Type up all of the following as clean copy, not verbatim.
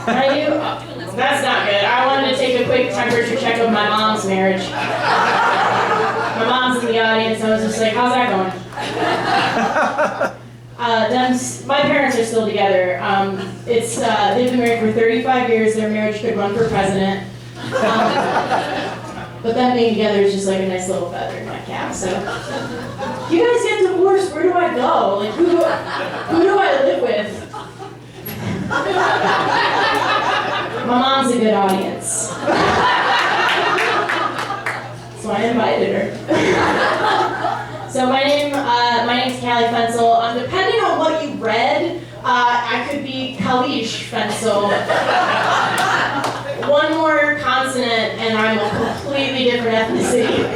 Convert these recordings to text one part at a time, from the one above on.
That's not good. I wanted to take a quick temperature check of my mom's marriage. My mom's in the audience, I was just like, how's that going? My parents are still together. They've been married for 35 years. Their marriage could run for president. But them being together is just like a nice little feather in my cap. So, if you guys get divorced, where do I go? Like, who do I live with? My mom's a good audience. So I invited her. So my name's Fencl. Depending on what you read, I could be Fencl. One more consonant and I'm a completely different ethnicity.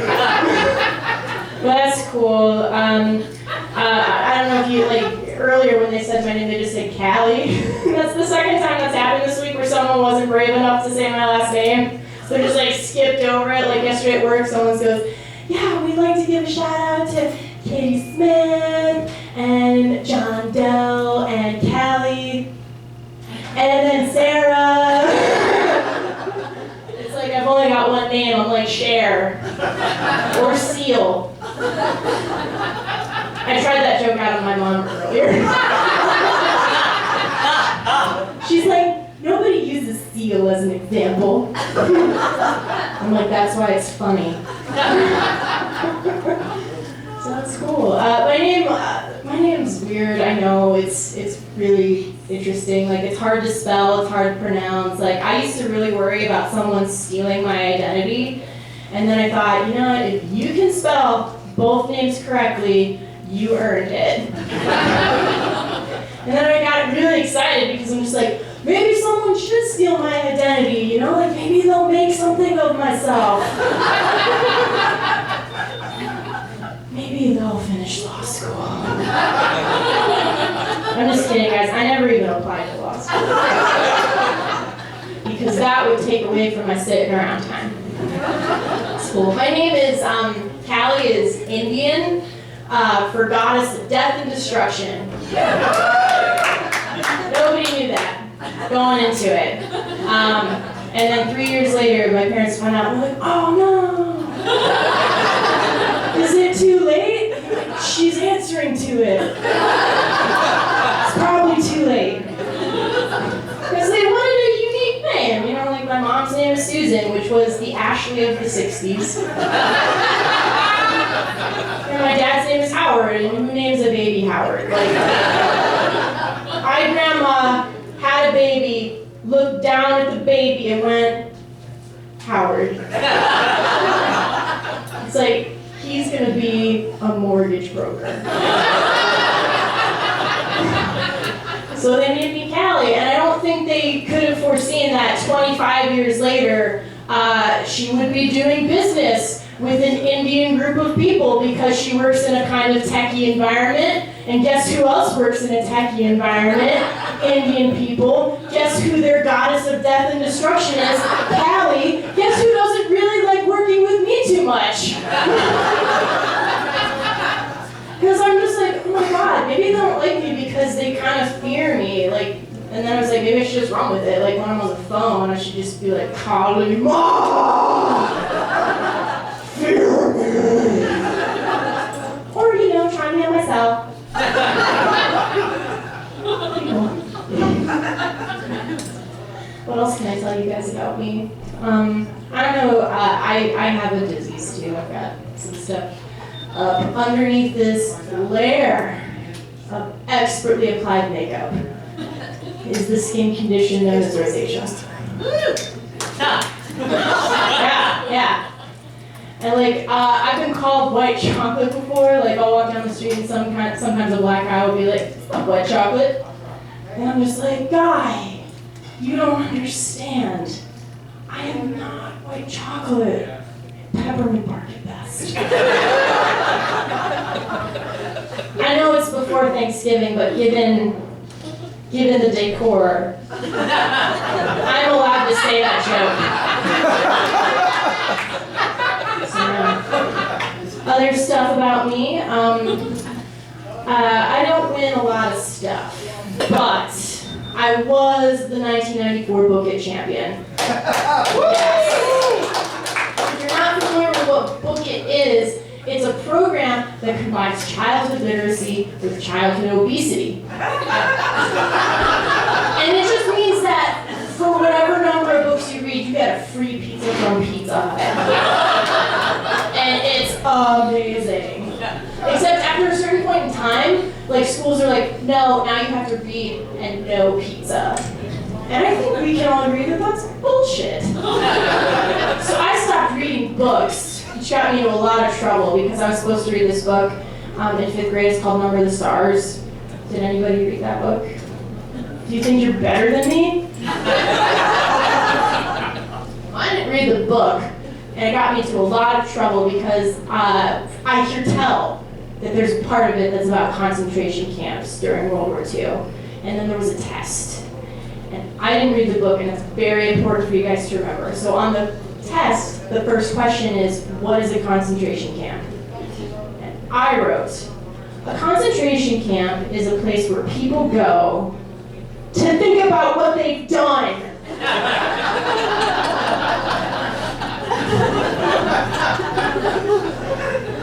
But that's cool. I don't know if you, earlier when they said my name, they just said Callie. That's the second time that's happened this week where someone wasn't brave enough to say my last name. So they just skipped over it. Like yesterday at work, someone goes, yeah, we'd like to give a shout out to Katie Smith and John Doe and Callie and then Sarah. It's like I've only got one name. I'm like Cher or Seal. I tried that joke out on my mom earlier. She's like, nobody uses seal as an example. I'm like, that's why it's funny. So that's cool. My name's weird. I know it's really interesting. It's hard to spell. It's hard to pronounce. I used to really worry about someone stealing my identity, and then I thought, you know what? If you can spell both names correctly, you earned it. And then I got really excited because I'm just like, maybe someone should steal my identity, maybe they'll make something of myself. Maybe they'll finish law school. I'm just kidding, guys. I never even applied to law school. Because that would take away from my sitting around time. It's cool. My name is, Callie is Indian. For goddess of death and destruction. Nobody knew that going into it. And then 3 years later, my parents found out, and they're like, oh no! Is it too late? She's answering to it. It's probably too late. Because they wanted a unique name. My mom's name is Susan, which was the Ashley of the 60s. And my dad's name is Howard, and who names a baby Howard? My grandma had a baby, looked down at the baby, and went, Howard. It's like, he's gonna be a mortgage broker. So they named me Callie, and I don't think they could have foreseen that 25 years later, she would be doing business with an Indian group of people because she works in a kind of techie environment. And guess who else works in a techie environment? Indian people. Guess who their goddess of death and destruction is? Callie. Guess who doesn't really like working with me too much? Because I'm just like, oh my god, maybe they don't like me because they kind of fear me. And then I was like, maybe I should just run with it. When I'm on the phone, I should just be like, Callie, Mom! Fear me! Or, try me on myself. What else can I tell you guys about me? I don't know, I have a disease too. I've got some stuff underneath this layer of expertly applied makeup is the skin condition known as rosacea. Yeah. And I've been called white chocolate before. I'll walk down the street and sometimes a black guy will be like, it's not white chocolate. And I'm just like, guy, you don't understand. I am not white chocolate. Peppermint bark at best. I know it's before Thanksgiving, but given the decor, I'm allowed to say that joke. Other stuff about me, I don't win a lot of stuff, but I was the 1994 Book It champion. Yes. If you're not familiar with what Book It is, it's a program that combines childhood literacy with childhood obesity. And it just means that for whatever number of books you read, you get a free pizza from Pizza Hut. And it's amazing. Except after a certain point in time, like schools are like, no, now you have to read and no pizza. And I think we can all agree that that's bullshit. So I stopped reading books, which got me into a lot of trouble because I was supposed to read this book in 5th grade. It's called Number of the Stars. Did anybody read that book? Do you think you're better than me? I didn't read the book, and it got me into a lot of trouble because I can tell that there's a part of it that's about concentration camps during World War II. And then there was a test. And I didn't read the book, and it's very important for you guys to remember. So on the test, the first question is, what is a concentration camp? And I wrote, a concentration camp is a place where people go to think about what they've done.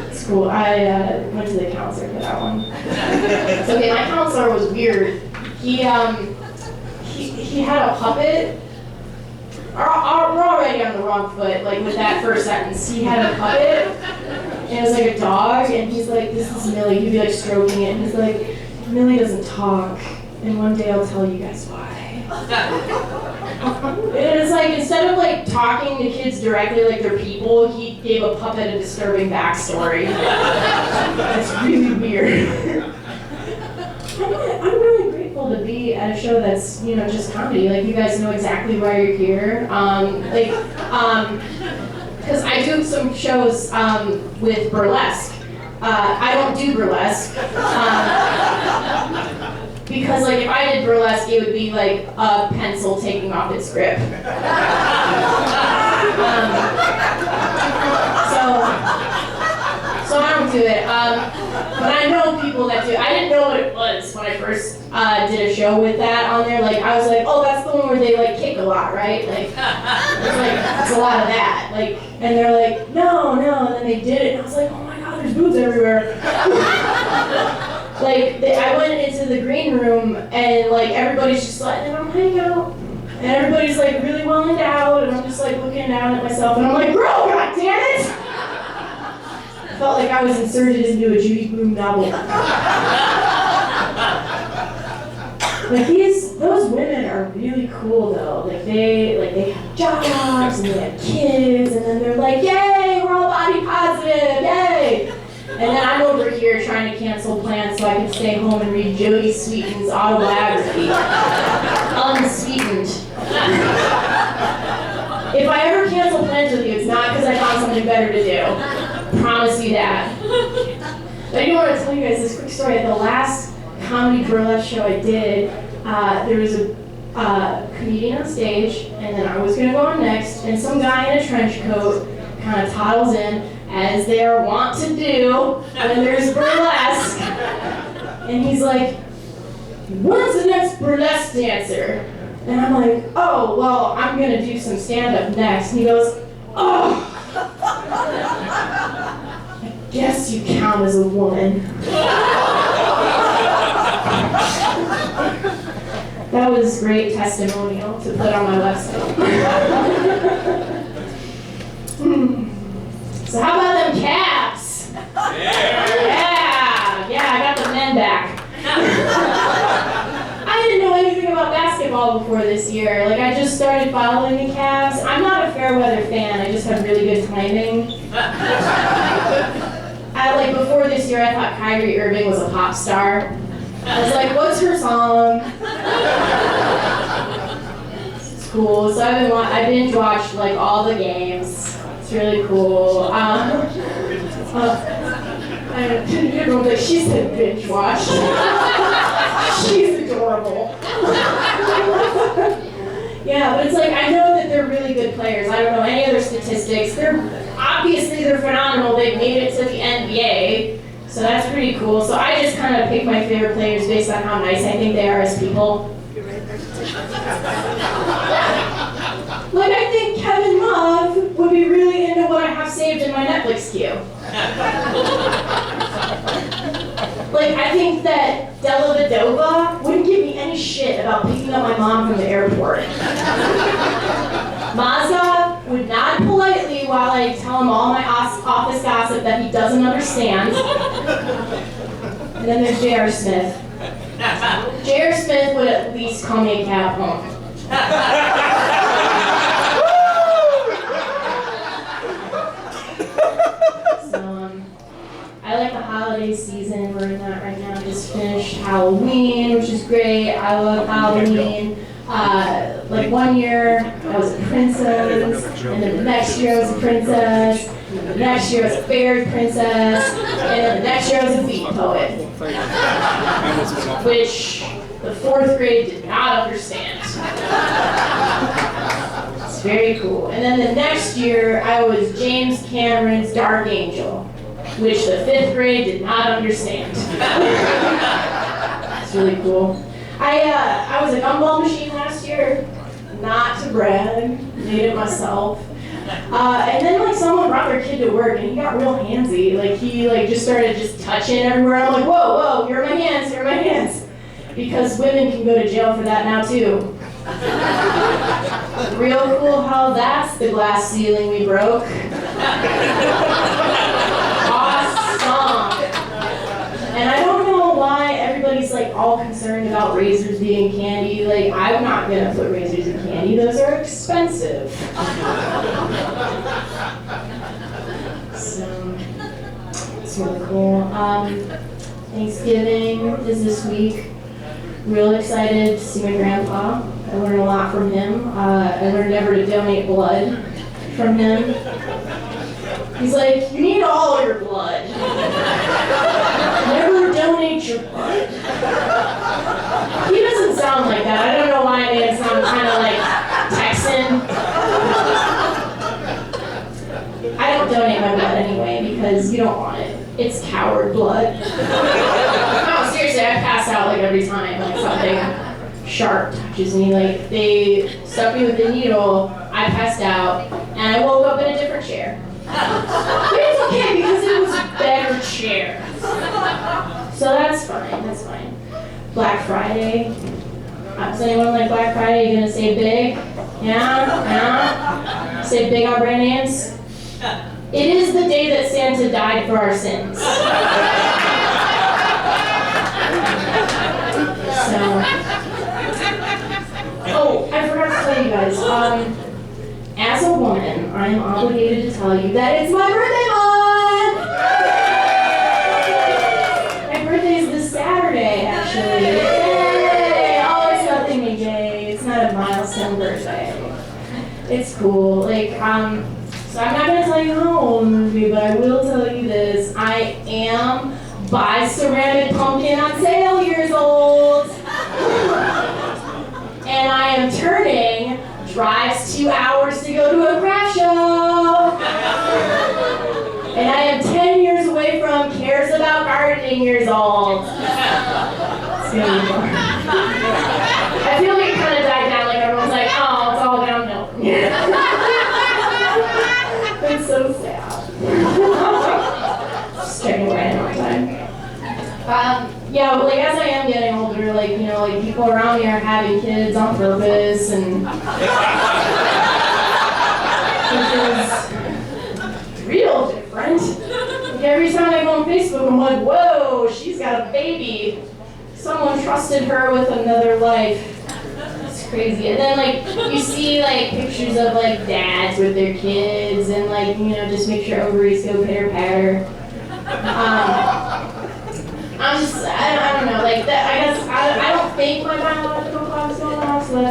It's cool. I went to the counselor for that one. So, okay, my counselor was weird. He had a puppet. We're already on the wrong foot, like with that first sentence. He had a puppet, and it was like a dog, and he's like, this is Millie. He'd be like stroking it, and he's like, Millie doesn't talk, and one day I'll tell you guys why. And it's like, instead of like talking to kids directly like they're people, he gave a puppet a disturbing backstory. It's really weird. I'm really grateful to be at a show that's, you know, just comedy. Like, you guys know exactly why you're here. Because I do some shows with burlesque. I don't do burlesque. Because, like, if I did burlesque, it would be like a pencil taking off its grip. So I don't do it. But I know people that do. I didn't know what it was when I first did a show with that on there. Like, I was like, oh, that's the one where they like kick a lot, right? Like, it's a lot of that. Like, and they're like, no, and then they did it, and I was like, oh my god, there's boobs everywhere. Like, I went into the green room, and like everybody's just letting them hang out, and everybody's like really well endowed, and I'm just like looking down at myself, and I'm like, girl, god damn it! I felt like I was inserted into a Judy Blume novel. Like, those women are really cool though. Like they have jobs and they have kids, and then they're like, yay, we're all body positive, yay! And then I'm over here trying to cancel plans so I can stay home and read Jodie Sweetin's autobiography, Unsweetened. If I ever cancel plans with you, it's not because I found something better to do. Promise you that. But I do want to tell you guys this quick story. At the last comedy burlesque show I did, there was a comedian on stage, and then I was going to go on next, and some guy in a trench coat kind of toddles in, as they are wont to do when there's burlesque. And he's like, when's the next burlesque dancer? And I'm like, oh, well, I'm going to do some stand-up next. And he goes, oh, I guess you count as a woman. That was great testimonial to put on my website. So how about them Cavs? Yeah, I got the men back. I didn't know anything about basketball before this year. Like, I just started following the Cavs. I'm not a fair weather fan, I just have really good timing. Before this year, I thought Kyrie Irving was a pop star. I was like, what's her song? It's cool. So I binge watched like all the games. It's really cool. Everyone's like, she said binge watch. She's adorable. Yeah, but it's like, I know that they're really good players. I don't know any other statistics. They're phenomenal. They've made it to the NBA. So that's pretty cool. So I just kind of pick my favorite players based on how nice I think they are as people. Like, I think Kevin Love would be really into what I have saved in my Netflix queue. Like, I think that Della Vadova wouldn't give me any shit about picking up my mom from the airport. Mazda would nod politely while I tell him all my office gossip that he doesn't understand. And then there's J.R. Smith. J.R. Smith would at least call me a cab home. I like the holiday season. We're in that right now. Just finished Halloween, which is great. I love Halloween. Like 1 year I was a princess, and then the next year I was a princess, and then the next year I was a fairy princess, and then the next year I was a beat poet. Which the 4th grade did not understand. It's very cool. And then the next year I was James Cameron's Dark Angel, which the 5th grade did not understand. It's really cool. I was a gumball machine last year, not to brag, made it myself. And then like someone brought their kid to work and he got real handsy. Like he just started just touching everywhere. I'm like, whoa, whoa, here are my hands, here are my hands. Because women can go to jail for that now too. Real cool how that's the glass ceiling we broke. And I don't know why everybody's like all concerned about razors being candy. Like, I'm not gonna put razors in candy, those are expensive. So, it's really cool. Thanksgiving is this week. Real excited to see my grandpa. I learned a lot from him. I learned never to donate blood from him. He's like, you need all your blood. Never donate your blood. He doesn't sound like that. I don't know why I made him sound kind of like Texan. I don't donate my blood anyway because you don't want it. It's coward blood. No, seriously, I pass out like every time like something sharp touches me. Like they stuck me with a needle, I passed out, and I woke up in a different chair. But it's okay because it was a better chair. So that's fine, that's fine. Black Friday. Does anyone like Black Friday? You gonna save big? Yeah? Yeah? Save big on brand names? It is the day that Santa died for our sins. So. Oh, I forgot to tell you guys. As a woman, I am obligated to tell you that it's my birthday month! My birthday is this Saturday, actually. Yay! Oh, it's nothing me gay. It's not a milestone birthday. It's cool. Like, so I'm not gonna tell you how old I'm gonna be, but I will tell you this. I am buy ceramic pumpkin on sale years old. And I am turning drives 2 hours to go to a craft show. And I am 10 years away from cares about gardening years old. It's gonna be fun. I feel like it kind of died down, like everyone's like, oh, it's all downhill from here. It's so sad. Just checking right in on time. Yeah, but like as I am getting older, like, you know, like people around me are having kids on purpose and which is real different. Like every time I go on Facebook, I'm like, whoa, she's got a baby. Someone trusted her with another life. It's crazy. And then like you see like pictures of like dads with their kids and like, you know, just make sure ovaries go pitter patter. I don't know, like that. I guess I don't think my biological clock is going off, so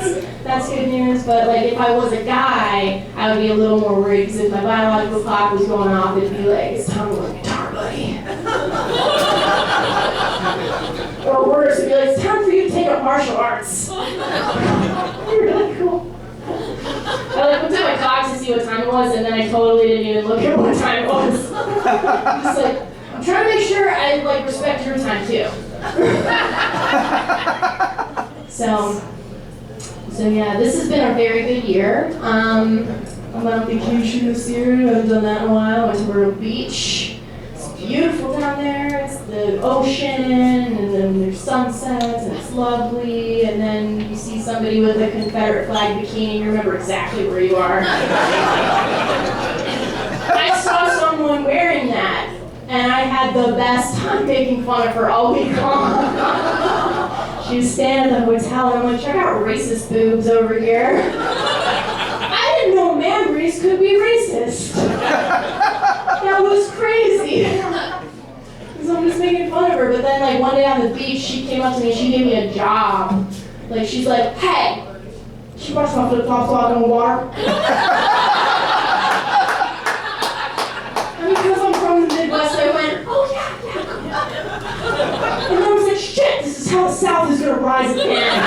that's good news. But like if I was a guy, I would be a little more worried because if my biological clock was going off, it'd be like, it's time to learn guitar, buddy. Or worse, it'd be like, it's time for you to take up martial arts. You're really cool. I like looked at my clock to see what time it was, and then I totally didn't even look at what time it was. Just like, I'm trying to make sure I like respect your time too. So, So yeah, this has been a very good year. I'm on vacation this year. I haven't done that in a while. I went to Myrtle Beach. It's beautiful down there. It's the ocean, and then there's sunsets, and it's lovely. And then you see somebody with a Confederate flag bikini, you remember exactly where you are. I saw someone wearing that, and I had the best time making fun of her all week long. She was staying at the hotel, and I'm like, check out racist boobs over here. I didn't know man breeds could be racist. That was crazy. So I'm just making fun of her, but then like one day on the beach, she came up to me and she gave me a job. Like she's like, hey, she brushed my flip-flops off in the water. And because I'm from the Midwest, I went, oh yeah. And then I was like, shit, this is how the South is gonna rise again.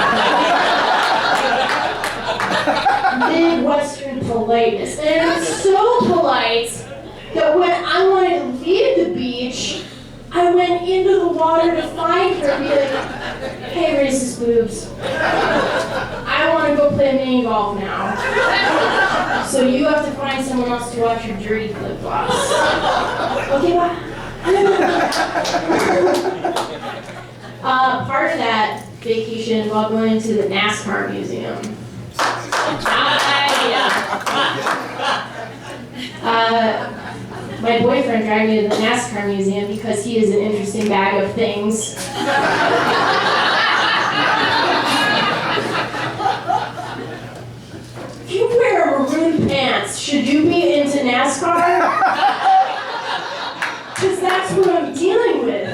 Midwestern politeness. And it was so polite that when I wanted to leave the beach, I went into the water to find her and be like, hey, racist boobs. I want to go play mini golf now. So you have to find someone else to watch your dirty flip-flops. Okay, bye. Part of that vacation involved going to the NASCAR museum. My boyfriend dragged me to the NASCAR museum because he is an interesting bag of things. If you wear maroon pants, should you be into NASCAR? Because that's what I'm dealing with.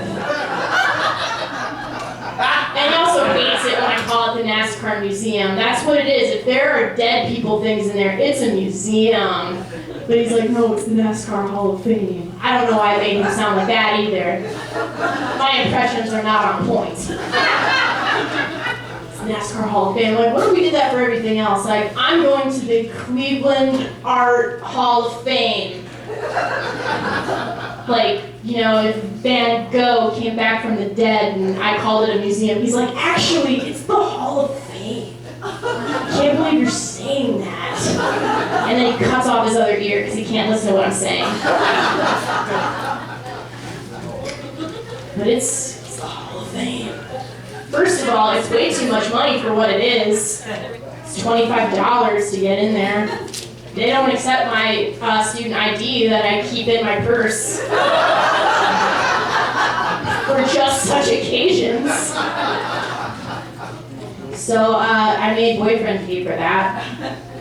And he also hates it when I call it the NASCAR museum. That's what it is. If there are dead people things in there, it's a museum. But he's like, no, it's the NASCAR Hall of Fame. I don't know why I made him sound like that either. My impressions are not on point. It's the NASCAR Hall of Fame. Like, what if we did that for everything else? Like, I'm going to the Cleveland Art Hall of Fame. Like, you know, if Van Gogh came back from the dead and I called it a museum, he's like, actually, it's the Hall of Fame. I can't believe you're saying that. And then he cuts off his other ear because he can't listen to what I'm saying. But it's the Hall of Fame. First of all, it's way too much money for what it is. It's $25 to get in there. They don't accept my student ID that I keep in my purse for just such occasions. So I made boyfriend pay for that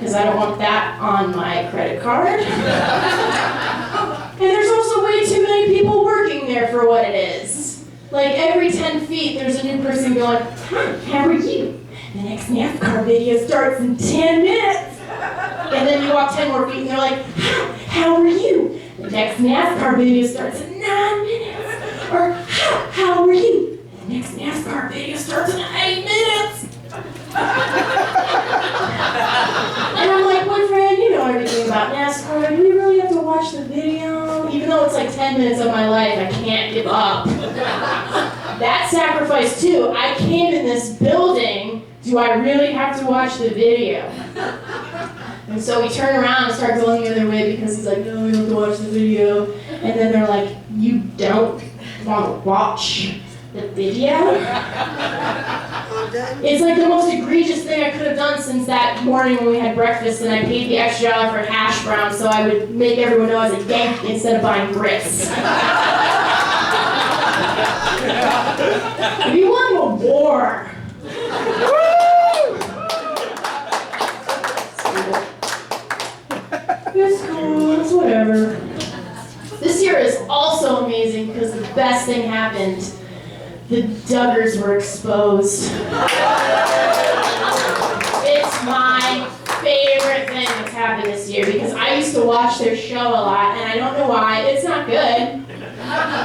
because I don't want that on my credit card. And there's also way too many people working there for what it is. Like every 10 feet, there's a new person going, hi, how are you? The next NASCAR video starts in 10 minutes. And then you walk 10 more feet and they're like, hi, how are you? The next NASCAR video starts in 9 minutes. Or, hi, how are you? The next NASCAR video starts in 8 minutes. And I'm like, boyfriend, you know everything about NASCAR. Do we really have to watch the video? Even though it's like 10 minutes of my life, I can't give up. That sacrifice too. I came in this building. Do I really have to watch the video? And so we turn around and start going the other way because he's like, no, we have to watch the video. And then they're like, you don't want to watch the video? It's like the most egregious thing I could have done since that morning when we had breakfast and I paid the extra dollar for hash browns so I would make everyone know I was a Yankee instead of buying grits. We won the war. It's cool, it's whatever. This year is also amazing because the best thing happened. The Duggars were exposed. It's my favorite thing that's happened this year because I used to watch their show a lot and I don't know why. It's not good.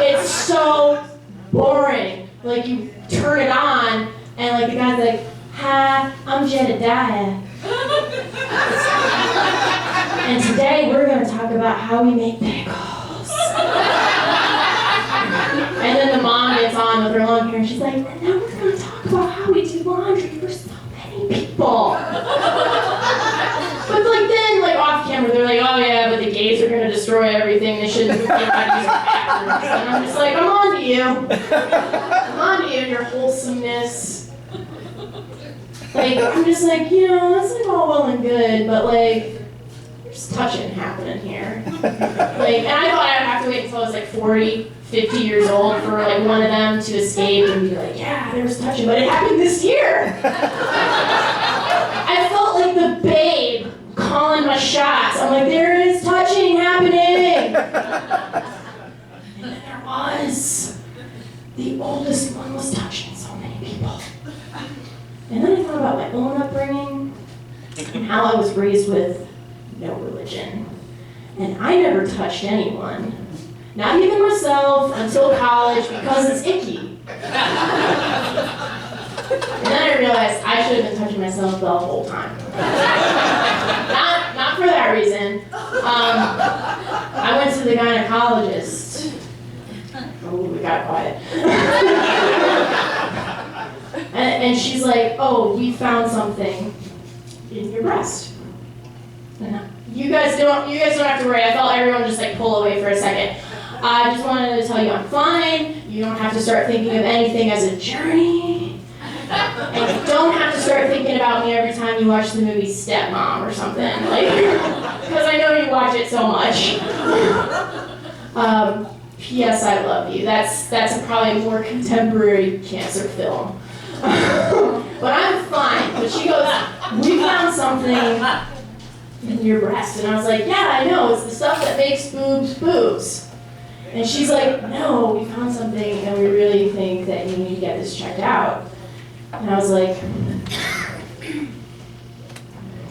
It's so boring. Like you turn it on and like the guy's like, hi, I'm Jedediah. And today we're going to talk about how we make pickles. And then the mom gets on with her long hair and she's like, and now we're going to talk about how we do laundry for so many people. everything. They shouldn't be able to use the bathrooms. And I'm just like, I'm on to you. I'm on to you and your wholesomeness. Like, I'm just like, you know, that's like all well and good, but like, there's touching happening here. Like, and I thought I'd have to wait until I was like 40, 50 years old for like one of them to escape and be like, yeah, there was touching, but it happened this year. I felt like the babe calling my shots. I'm like, there is touching happening. And then there was. The oldest one was touching so many people. And then I thought about my own upbringing and how I was raised with no religion. And I never touched anyone. Not even myself until college because it's icky. And then I realized I should have been touching myself the whole time. Not for that reason. I went to the gynecologist. Oh, we got quiet. and she's like, oh, we found something in your breast. And you guys don't have to worry. I felt everyone just like pull away for a second. I just wanted to tell you I'm fine. You don't have to start thinking of anything as a journey. And you don't have to start thinking about me every time you watch the movie Stepmom or something. Like, because I know you watch it so much. P.S. I love you. That's probably a more contemporary cancer film. But I'm fine. But she goes, we found something in your breast. And I was like, yeah, I know. It's the stuff that makes boobs boobs. And she's like, no, we found something and we really think that you need to get this checked out. And I was like,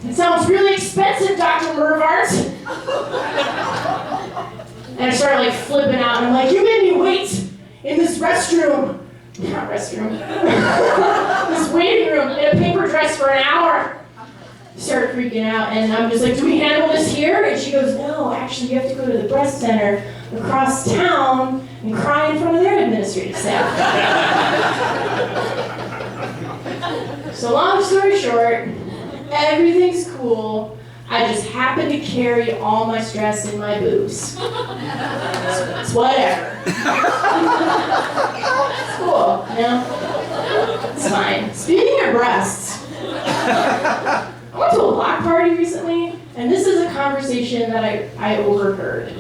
it sounds really expensive, Dr. Mervart. And I started like flipping out and I'm like, you made me wait in this restroom. Not restroom. This waiting room in a paper dress for an hour. Started freaking out and I'm just like, do we handle this here? And she goes, no, actually you have to go to the breast center across town and cry in front of their administrative staff. So long story short, everything's cool. I just happen to carry all my stress in my boobs. So it's whatever. It's cool, you know? It's fine. Speaking of breasts, I went to a block party recently, and this is a conversation that I overheard.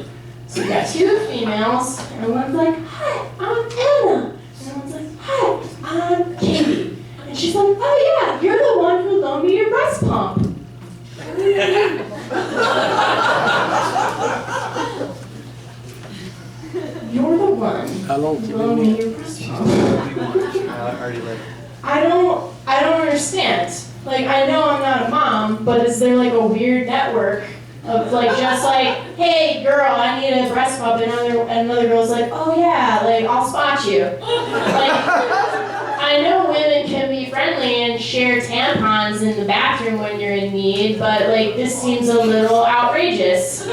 So we got two females, and one's like, hi, I'm Anna. And one's like, hi, I'm Katie. And she's like, oh yeah, you're the one who loaned me your breast pump. You're the one who loaned me your breast pump. I don't understand. Like, I know I'm not a mom, but is there like a weird network of like just like, hey girl, I need a breast pump, and another girl's like, oh yeah, like I'll spot you. Like, I know women can be friendly and share tampons in the bathroom when you're in need, but like this seems a little outrageous.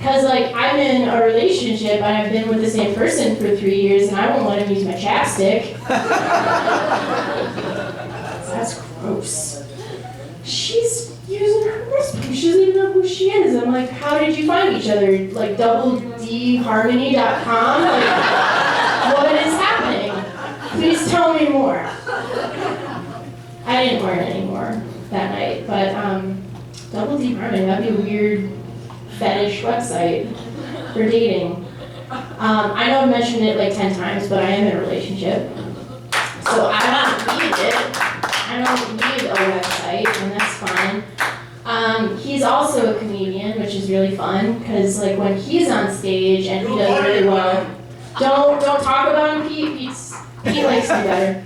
Cause like I'm in a relationship and I've been with the same person for 3 years and I won't let him use my chapstick. That's gross. She's using her breast pump. She doesn't even know who she is. I'm like, how did you find each other? Like doubledharmony.com? Like, what is happening? Please tell me more. I didn't learn anymore that night, but Double D Harmony, that'd be a weird fetish website for dating. I know I've mentioned it like 10 times, but I am in a relationship. So I don't need it. I don't need a website, and that's fine. He's also a comedian, which is really fun, because like when he's on stage and he does really well, don't talk about him, Pete likes me better.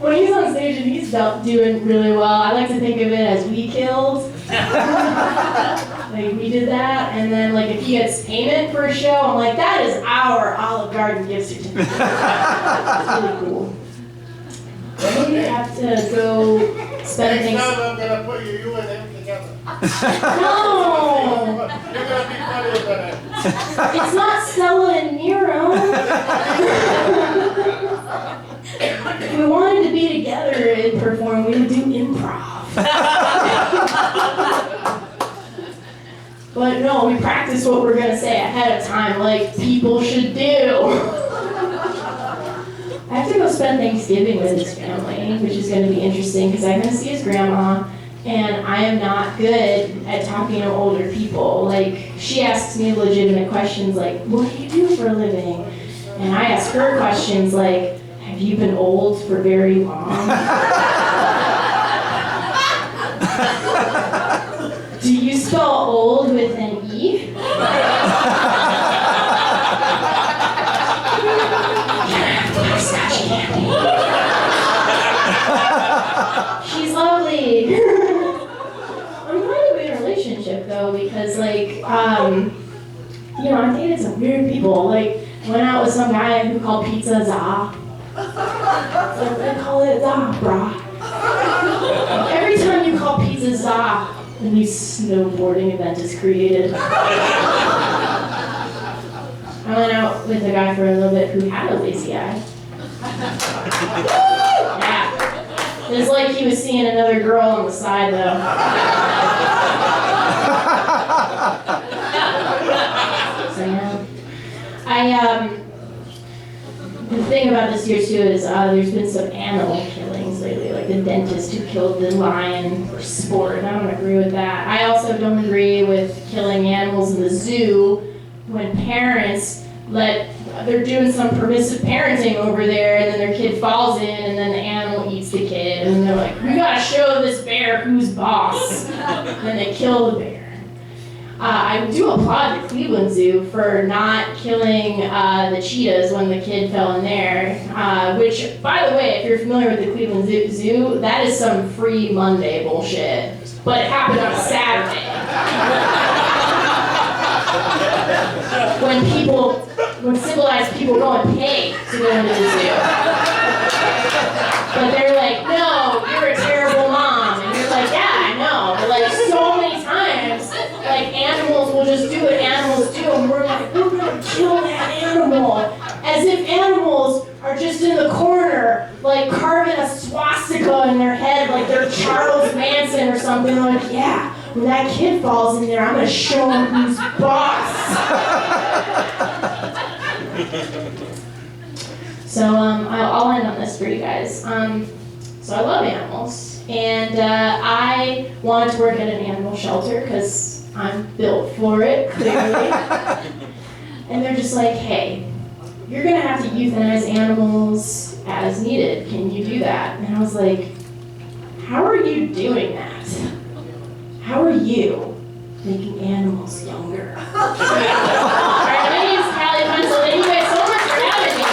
When he's on stage and he's doing really well, I like to think of it as we killed. Like we did that, and then like if he gets payment for a show, I'm like, that is our Olive Garden gift certificate. That's really cool. We have to go spend things. Next time I'm gonna put you and him together. No! You're gonna be funnier than him. It's not Stella and Nero. If we wanted to be together and perform, we would do improv. no, we practice what we're gonna say ahead of time, like people should do. I have to go spend Thanksgiving with his family, which is gonna be interesting because I'm gonna see his grandma, and I am not good at talking to older people. Like, she asks me legitimate questions like, what do you do for a living? And I ask her questions like, have you been old for very long? Do you spell old with an E? She's lovely. I'm glad to be in a relationship though, because like, I dated some weird people. Like, went out with some guy who called pizza za. Like, they call it za, brah. Every time you call pizza za, a new snowboarding event is created. I went out with a guy for a little bit who had a lazy eye. Yeah. It's like he was seeing another girl on the side though. So yeah. The thing about this year too is there's been some animal killings lately, like the dentist who killed the lion for sport, and I don't agree with that. I also don't agree with killing animals in the zoo when parents they're doing some permissive parenting over there, and then their kid falls in, and then the animal eats the kid, and they're like, we gotta show this bear who's boss. And then they kill the bear. I do applaud the Cleveland Zoo for not killing the cheetahs when the kid fell in there, which, by the way, if you're familiar with the Cleveland Zoo, that is some free Monday bullshit, but it happened on a Saturday. When civilized people go and pay to go into the zoo. But they're like, no, you're a terrible mom. And you're like, yeah, I know. But like so many times, like animals will just do what animals do, and we're like, we're gonna kill that animal. As if animals are just in the corner, like carving a swastika in their head, like they're Charles Manson or something. They're like, yeah, when that kid falls in there, I'm gonna show him who's boss. So I'll end on this for you guys. So I love animals, and I wanted to work at an animal shelter because I'm built for it, clearly. And they're just like, hey, you're gonna have to euthanize animals as needed. Can you do that? And I was like, how are you doing that? How are you making animals younger? All right, my name is Fencl. Thank you guys so much for having me.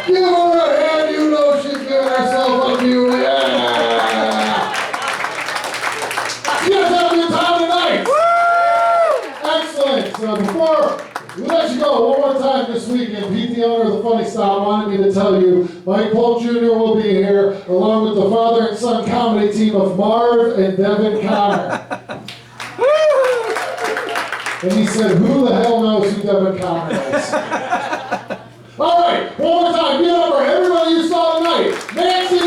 Give her a hand, you know she's giving herself a view. Yeah! You guys have a good time tonight? Woo! Excellent. So before we let you go, one more time this weekend, Pete, the owner of the Funny Style, wanted me to tell you Mike Polk Jr. will be here, along with the father and son comedy team of Marv and Devin Connor. And he said, who the hell knows who Devin Connor is? All right, one more time, give it up for everybody you saw tonight. Nancy,